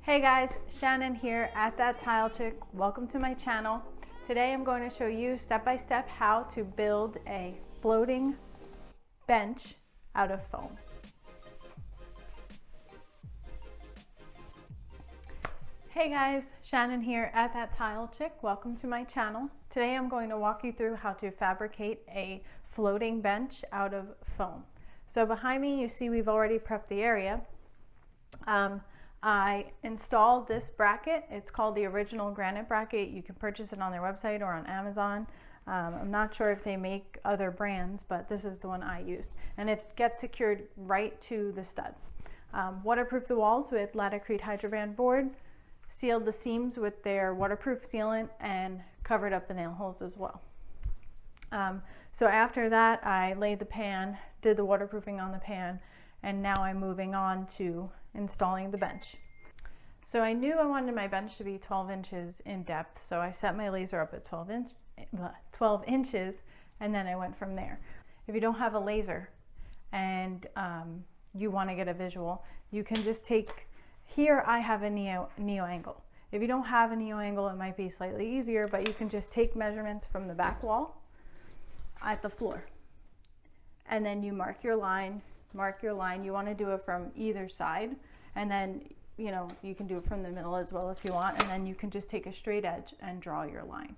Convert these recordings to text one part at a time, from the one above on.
Hey guys, Shannon here at That Tile Chick. Welcome to my channel. Today I'm going to show you step by step how to build a floating bench out of foam. Hey guys, Shannon here at That Tile Chick. Welcome to my channel. Today I'm going to walk you through how to fabricate a floating bench out of foam. So behind me you see we've already prepped the area. I installed this bracket. It's called the original granite bracket. You can purchase it on their website or on Amazon. I'm not sure if they make other brands, but this is the one I used. And it gets secured right to the stud. Waterproof the walls with Laticrete Hydroban board, sealed the seams with their waterproof sealant, and covered up the nail holes as well. So after that, I laid the pan, did the waterproofing on the pan, and now I'm moving on to installing the bench. So I knew I wanted my bench to be 12 inches in depth, so I set my laser up at 12 inches, and then I went from there. If you don't have a laser and you want to get a visual, you can just take, here I have a neo angle. If you don't have a neo angle, it might be slightly easier, but you can just take measurements from the back wall at the floor, and then you mark your line. You want to do it from either side, and then you can do it from the middle as well if you want, and then you can just take a straight edge and draw your line.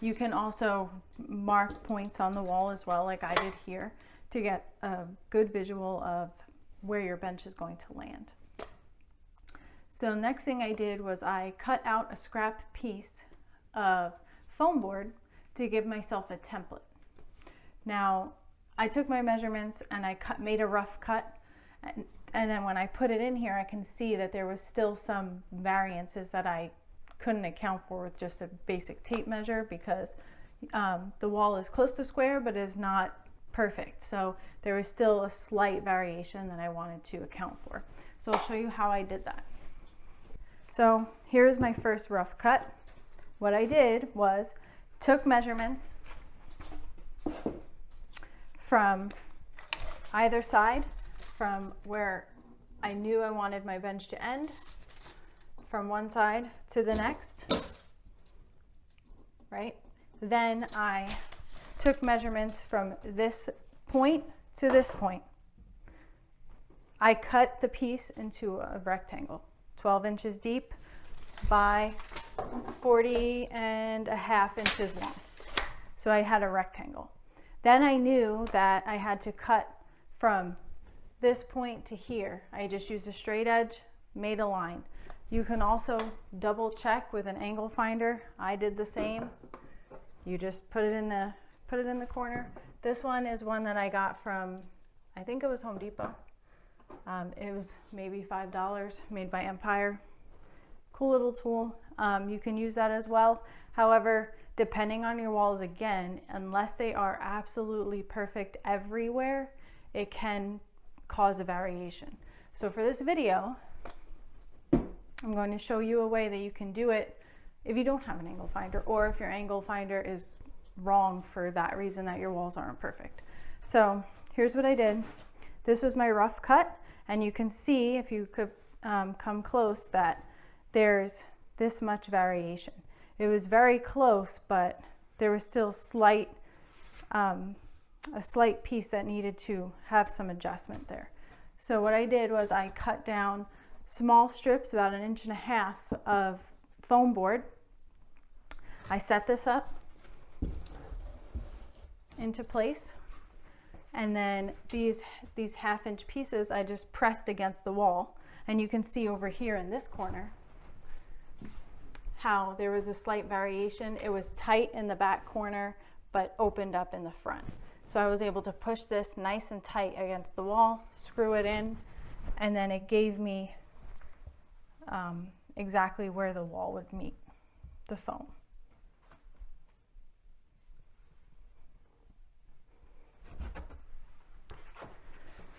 You can also mark points on the wall as well, like I did here, to get a good visual of where your bench is going to land. So next thing I did was I cut out a scrap piece of foam board to give myself a template. Now I took my measurements and I made a rough cut, and then when I put it in here, I can see that there was still some variances that I couldn't account for with just a basic tape measure, because the wall is close to square but is not perfect. So there was still a slight variation that I wanted to account for. So I'll show you how I did that. So here's my first rough cut. What I did was took measurements from either side, from where I knew I wanted my bench to end, from one side to the next, right? Then I took measurements from this point to this point. I cut the piece into a rectangle, 12 inches deep by 40.5 inches long. So I had a rectangle. Then I knew that I had to cut from this point to here. I just used a straight edge, made a line. You can also double check with an angle finder. I did the same. You just put it in the corner. This one is one that I got from, I think it was Home Depot. It was maybe $5, made by Empire. Cool little tool. You can use that as well. However, depending on your walls, again, unless they are absolutely perfect everywhere, it can cause a variation. So for this video, I'm going to show you a way that you can do it if you don't have an angle finder, or if your angle finder is wrong for that reason, that your walls aren't perfect. So here's what I did. This was my rough cut, and you can see, if you could come close, that there's this much variation. It was very close, but there was still a slight piece that needed to have some adjustment there. So what I did was I cut down small strips, about 1.5 inches of foam board. I set this up into place, and then these 1/2 inch pieces I just pressed against the wall, and you can see over here in this corner how there was a slight variation. It was tight in the back corner but opened up in the front. So I was able to push this nice and tight against the wall, screw it in, and then it gave me exactly where the wall would meet the foam.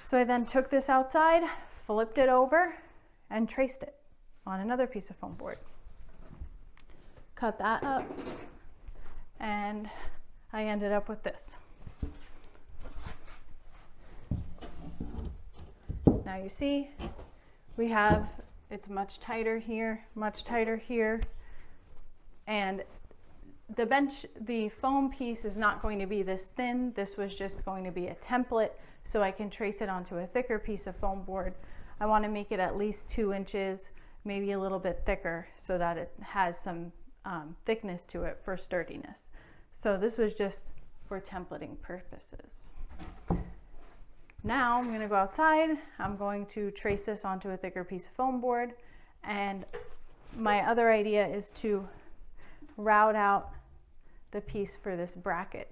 So I then took this outside, flipped it over, and traced it on another piece of foam board. Cut that up, and I ended up with this. Now you see we have, it's much tighter here, and the foam piece is not going to be this thin. This was just going to be a template, so I can trace it onto a thicker piece of foam board. I want to make it at least 2 inches, maybe a little bit thicker, so that it has some thickness to it for sturdiness. So this was just for templating purposes. Now I'm going to go outside. I'm going to trace this onto a thicker piece of foam board, and my other idea is to route out the piece for this bracket.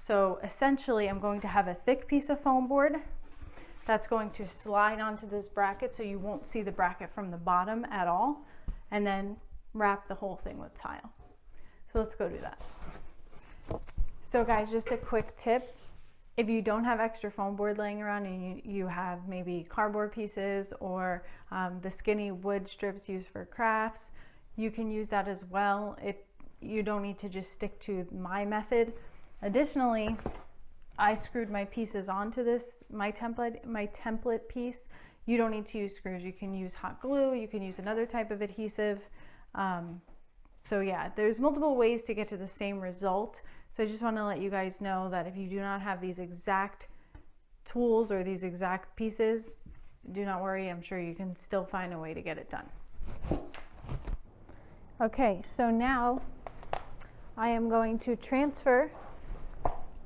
So essentially I'm going to have a thick piece of foam board that's going to slide onto this bracket, so you won't see the bracket from the bottom at all, and then wrap the whole thing with tile. So let's go do that. So guys, just a quick tip. If you don't have extra foam board laying around and you have maybe cardboard pieces or the skinny wood strips used for crafts, you can use that as well. You don't need to just stick to my method. Additionally, I screwed my pieces onto this, my template piece. You don't need to use screws. You can use hot glue, you can use another type of adhesive. So yeah, there's multiple ways to get to the same result. So I just want to let you guys know that if you do not have these exact tools or these exact pieces, do not worry, I'm sure you can still find a way to get it done. Okay, so now I am going to transfer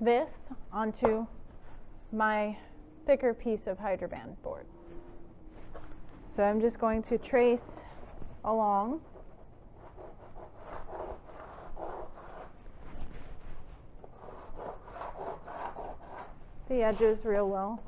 this onto my thicker piece of Hydroban board. So I'm just going to trace along the edges real well.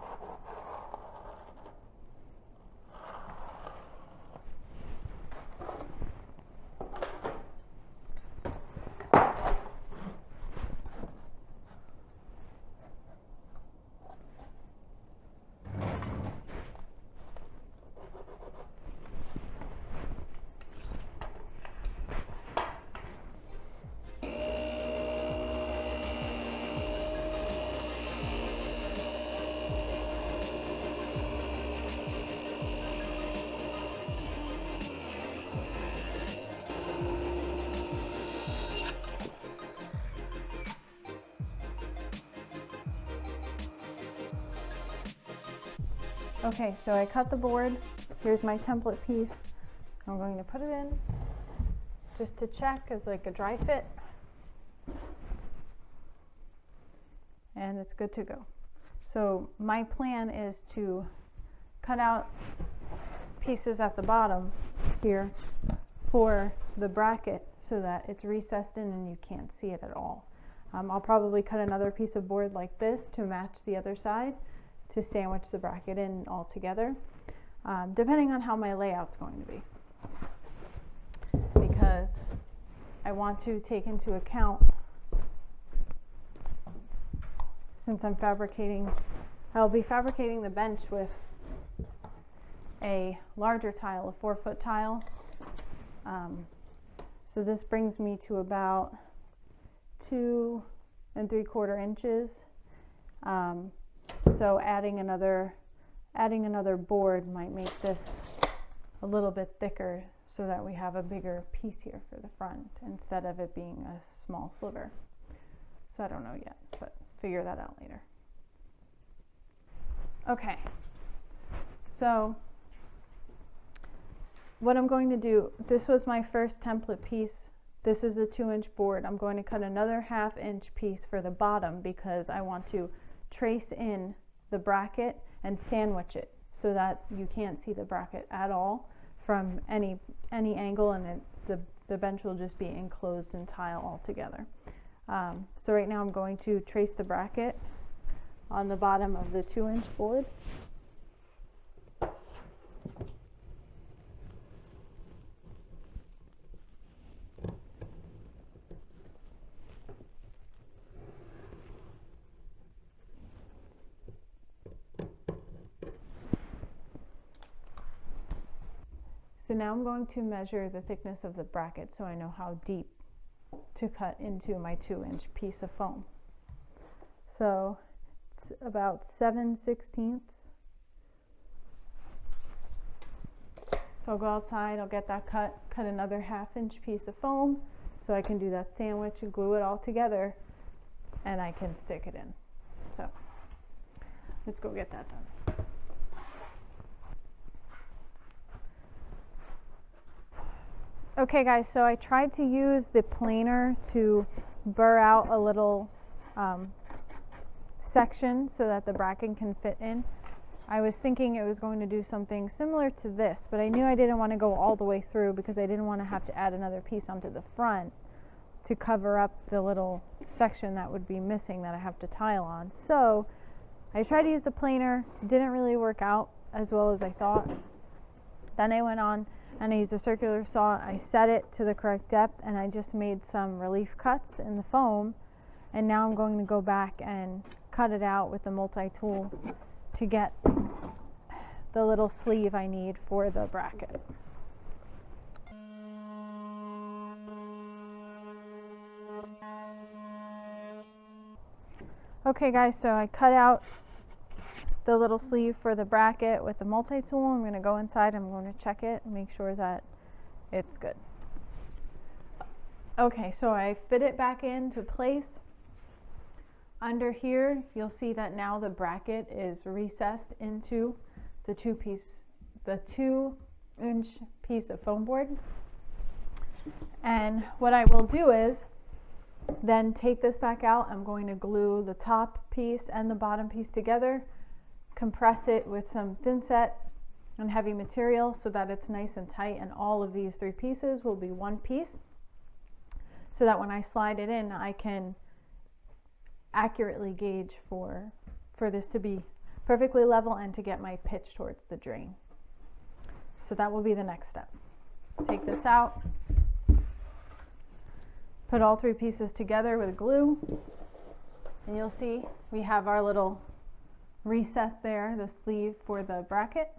Okay, so I cut the board. Here's my template piece. I'm going to put it in just to check as like a dry fit. And it's good to go. So my plan is to cut out pieces at the bottom here for the bracket so that it's recessed in and you can't see it at all. I'll probably cut another piece of board like this to match the other side to sandwich the bracket in all together, depending on how my layout's going to be. Because I want to take into account, since I'm fabricating, I'll be fabricating the bench with a larger tile, a 4-foot tile. So this brings me to about 2 3/4 inches. So adding another board might make this a little bit thicker so that we have a bigger piece here for the front instead of it being a small sliver. So I don't know yet, but figure that out later. Okay, so what I'm going to do, this was my first template piece. This is a 2-inch board. I'm going to cut another 1/2 inch piece for the bottom because I want to trace in the bracket and sandwich it so that you can't see the bracket at all from any angle, and the bench will just be enclosed in tile altogether. So right now I'm going to trace the bracket on the bottom of the 2-inch board. So now I'm going to measure the thickness of the bracket so I know how deep to cut into my 2-inch piece of foam. So it's about 7/16. So I'll go outside, I'll get that cut another 1/2 inch piece of foam so I can do that sandwich and glue it all together, and I can stick it in. So let's go get that done. Okay guys, so I tried to use the planer to burr out a little section so that the bracket can fit in. I was thinking it was going to do something similar to this, but I knew I didn't want to go all the way through because I didn't want to have to add another piece onto the front to cover up the little section that would be missing that I have to tile on. So I tried to use the planer, didn't really work out as well as I thought. Then I went on and I used a circular saw. I set it to the correct depth and I just made some relief cuts in the foam, and now I'm going to go back and cut it out with the multi-tool to get the little sleeve I need for the bracket. Okay guys, so I cut out the little sleeve for the bracket with the multi-tool. I'm going to go inside, I'm going to check it and make sure that it's good. Okay, so I fit it back into place. Under here, you'll see that now the bracket is recessed into the 2-inch piece of foam board. And what I will do is then take this back out. I'm going to glue the top piece and the bottom piece together, compress it with some thin set and heavy material so that it's nice and tight, and all of these 3 pieces will be one piece, so that when I slide it in, I can accurately gauge for this to be perfectly level and to get my pitch towards the drain. So that will be the next step. Take this out, put all 3 pieces together with glue, and you'll see we have our little recess there, the sleeve for the bracket.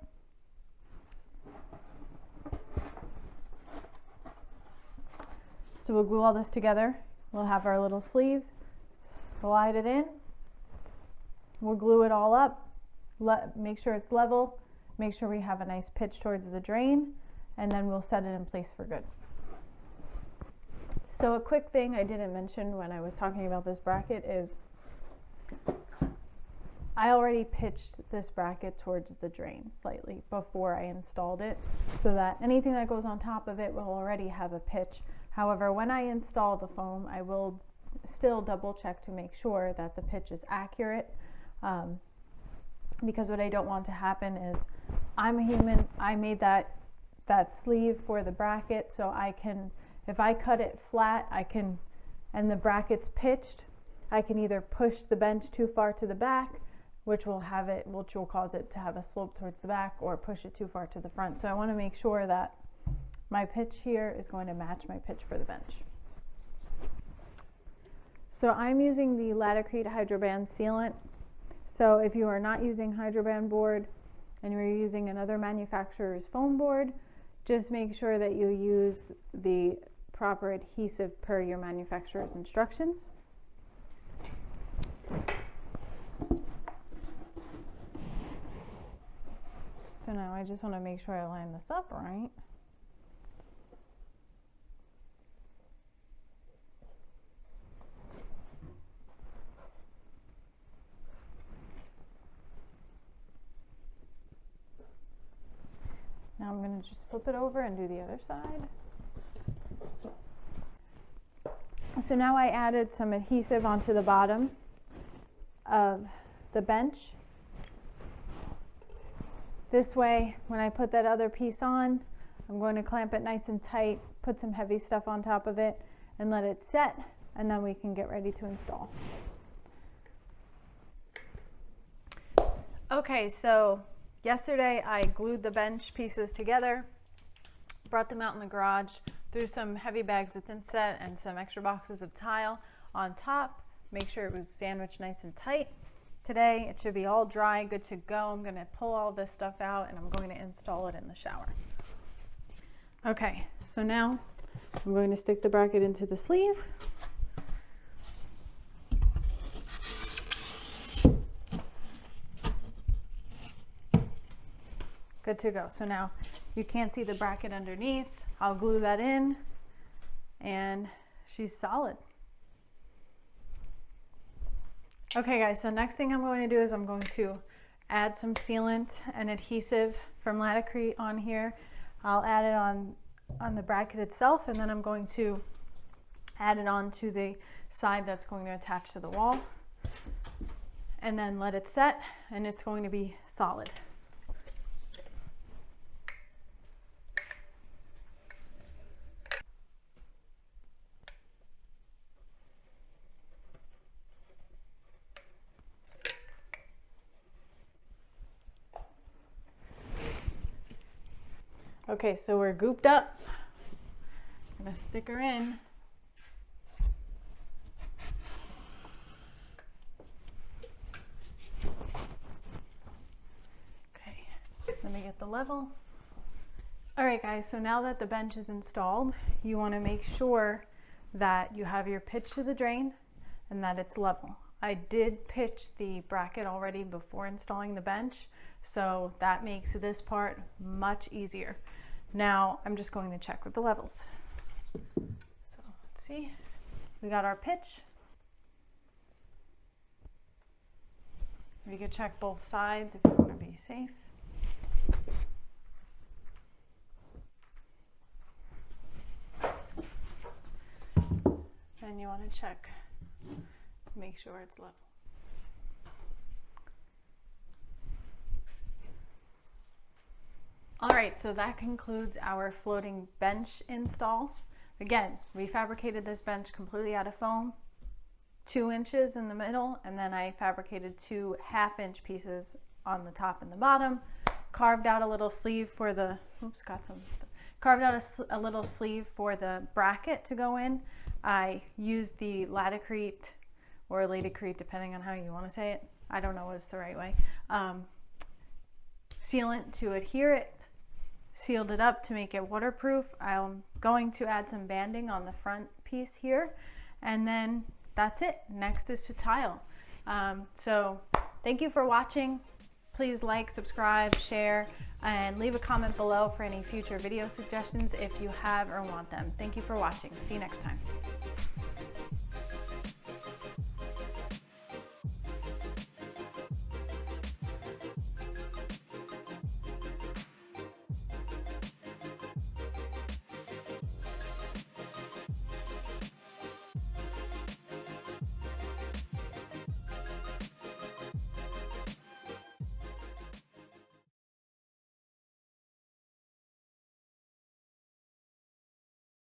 So we'll glue all this together. We'll have our little sleeve, slide it in, we'll glue it all up, make sure it's level, make sure we have a nice pitch towards the drain, and then we'll set it in place for good. So a quick thing I didn't mention when I was talking about this bracket is I already pitched this bracket towards the drain slightly before I installed it, so that anything that goes on top of it will already have a pitch. However, when I install the foam, I will still double check to make sure that the pitch is accurate, because what I don't want to happen is, I'm a human, I made that sleeve for the bracket, so I can, if I cut it flat, and the bracket's pitched, I can either push the bench too far to the back, which will cause it to have a slope towards the back, or push it too far to the front. So I want to make sure that my pitch here is going to match my pitch for the bench. So I'm using the Laticrete Hydroban sealant. So if you are not using Hydroban board and you're using another manufacturer's foam board, just make sure that you use the proper adhesive per your manufacturer's instructions. So now I just want to make sure I line this up right. Now I'm going to just flip it over and do the other side. So now I added some adhesive onto the bottom of the bench. This way, when I put that other piece on, I'm going to clamp it nice and tight, put some heavy stuff on top of it, and let it set, and then we can get ready to install. Okay, so yesterday I glued the bench pieces together, brought them out in the garage, threw some heavy bags of thin set and some extra boxes of tile on top, make sure it was sandwiched nice and tight. Today it should be all dry, good to go. I'm going to pull all this stuff out and I'm going to install it in the shower. Okay, so now I'm going to stick the bracket into the sleeve. Good to go. So now You can't see the bracket underneath. I'll glue that in and she's solid. Okay guys, so next thing I'm going to do is I'm going to add some sealant and adhesive from Laticrete on here. I'll add it on the bracket itself, and then I'm going to add it on to the side that's going to attach to the wall, and then let it set, and it's going to be solid. Okay, so we're gooped up. I'm gonna stick her in. Okay, let me get the level. All right guys, so now that the bench is installed, you wanna make sure that you have your pitch to the drain and that it's level. I did pitch the bracket already before installing the bench, so that makes this part much easier. Now I'm just going to check with the levels. So let's see, we got our pitch. We could check both sides if you want to be safe. Then you want to check, make sure it's level. All right, so that concludes our floating bench install. Again, we fabricated this bench completely out of foam, 2 inches in the middle, and then I fabricated 2 half-inch pieces on the top and the bottom, carved out a little sleeve for the, carved out a little sleeve for the bracket to go in. I used the Laticrete or Laticrete, depending on how you want to say it. I don't know what's the right way. Sealant to adhere it. Sealed it up to make it waterproof. I'm going to add some banding on the front piece here, and then that's it. Next is to tile. So thank you for watching. Please like, subscribe, share, and leave a comment below for any future video suggestions if you have or want them. Thank you for watching. See you next time.